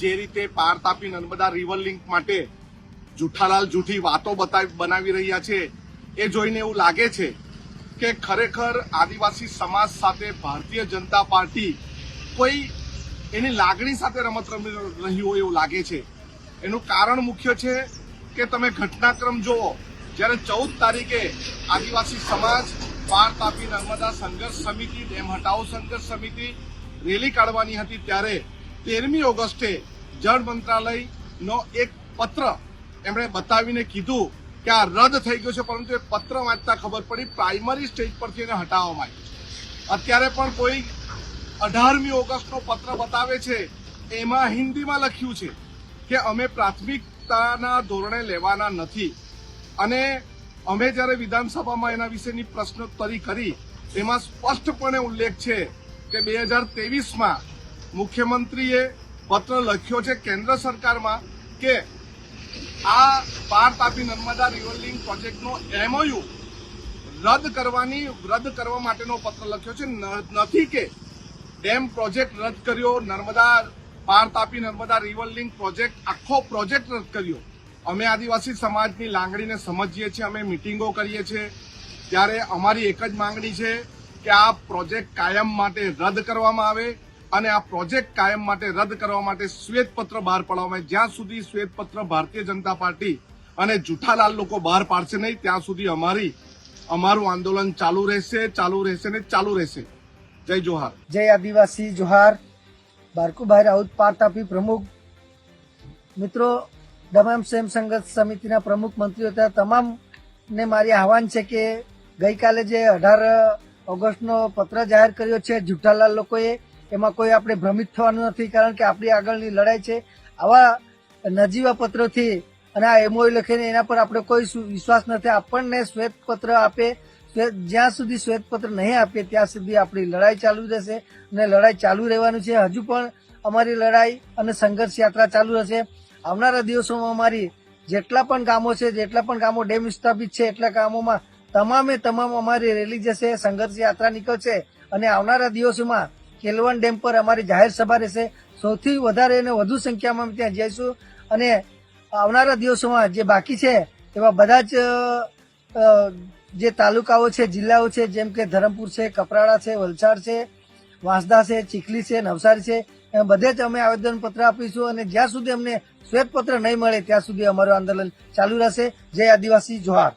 જે રીતે પાર તાપી નર્મદા રિવર લિંક માટે જુઠ્ઠાલાલ જૂઠી વાતો બનાવી રહ્યા છે, એ જોઈને એવું લાગે છે કે ખરેખર આદિવાસી સમાજ સાથે ભારતીય જનતા પાર્ટી કોઈ એની લાગણી સાથે રમત રમી રહી હોય એવું લાગે છે. એનું કારણ મુખ્ય છે કે તમે ઘટનાક્રમ જુઓ. જ્યારે 14 તારીખે આદિવાસી સમાજ પાર તાપી નર્મદા સંઘર્ષ સમિતિ, ડેમ હટાવો સંઘર્ષ સમિતિ રેલી કાઢવાની હતી, ત્યારે 13મી ઓગસ્ટે જળ મંત્રાલયનો એક પત્ર એમણે બતાવીને કીધું કે આ રદ થઈ ગયો છે, પરંતુ એ પત્ર વાંચતા ખબર પડી પ્રાઇમરી સ્ટેજ પરથી એને હટાવવામાં આવ્યું. અત્યારે પણ કોઈ 18મી ઓગસ્ટનો પત્ર બતાવે છે, એમાં હિન્દીમાં લખ્યું છે કે અમે પ્રાથમિકતાના ધોરણે લેવાના નથી. અને અમે જ્યારે વિધાનસભામાં એના વિશેની પ્રશ્નોત્તરી કરી, એમાં સ્પષ્ટપણે ઉલ્લેખ છે કે 2023માં મુખ્યમંત્રીએ પત્ર લખ્યો છે કેન્દ્ર સરકારમાં કે આ પાર તાપી નર્મદા રિવર લિંક પ્રોજેક્ટનો MOU રદ કરવા માટેનો પત્ર લખ્યો છે. નથી કે ડેમ પ્રોજેક્ટ રદ કર્યો, નર્મદા પાર Tapi Narmada river link project આખો પ્રોજેક્ટ રદ કર્યો. અમે આદિવાસી સમાજની લાગણીને સમજીએ છીએ, અમે મિટિંગો કરીએ છીએ, ત્યારે અમારી એક જ માંગણી છે કે આ પ્રોજેક્ટ કાયમ માટે રદ કરવામાં આવે અને આ પ્રોજેક્ટ કાયમ માટે રદ કરવા માટે શ્વેતપત્ર બહાર પાડવામાં આવે. જ્યાં સુધી શ્વેતપત્ર ભારતીય જનતા પાર્ટી અને જુઠ્ઠાલાલ લોકો બહાર પાડશે નહીં, ત્યાં સુધી અમારું આંદોલન ચાલુ રહેશે. જય જોહાર. જય આદિવાસી જોહાર. બારકુભાઈ રાઉત, પાર તાપી પ્રમુખ. મિત્રો, દમણ સેમ સંઘર્ષ સમિતિના પ્રમુખ મંત્રીઓ હતા, તમામને મારી આહવાન છે કે ગઈકાલે જે 18 ઓગસ્ટનો પત્ર જાહેર કર્યો છે જુઠ્ઠાલાલ લોકોએ, એમાં કોઈ આપણે ભ્રમિત થવાનું નથી, કારણ કે આપણી આગળની લડાઈ છે. આવા નજીવા પત્રોથી અને આ MOU લખીને એના પર આપણે કોઈ વિશ્વાસ નથી. આપણને શ્વેતપત્ર આપે, જ્યાં સુધી શ્વેતપત્ર નહીં આપે ત્યાં સુધી આપણી લડાઈ ચાલુ રહેશે અને લડાઈ ચાલુ રહેવાનું છે. હજુ પણ અમારી લડાઈ અને સંઘર્ષ યાત્રા ચાલુ રહેશે. આવનારા દિવસોમાં અમારી જેટલા પણ ગામો ડેમ વિસ્થાપિત છે એટલા ગામોમાં તમામ અમારી રેલી જશે, સંઘર્ષ યાત્રા નીકળશે અને આવનારા દિવસોમાં કેલવન ડેમ પર અમારી જાહેર સભા રહેશે. સૌથી વધારે અને વધુ સંખ્યામાં ત્યાં જઈશું અને આવનારા દિવસોમાં જે બાકી છે એવા બધા જ જે તાલુકાઓ છે, જિલ્લાઓ છે, જેમ કે ધરમપુર છે, કપરાડા છે, વલસાડ છે, વાંસદા છે, ચીખલી છે, નવસારી છે, એમ બધે જ અમે આવેદનપત્ર આપીશું અને જ્યાં સુધી અમને શ્વેતપત્ર નહીં મળે ત્યાં સુધી અમારું આંદોલન ચાલુ રહેશે. જય આદિવાસી જોહાર.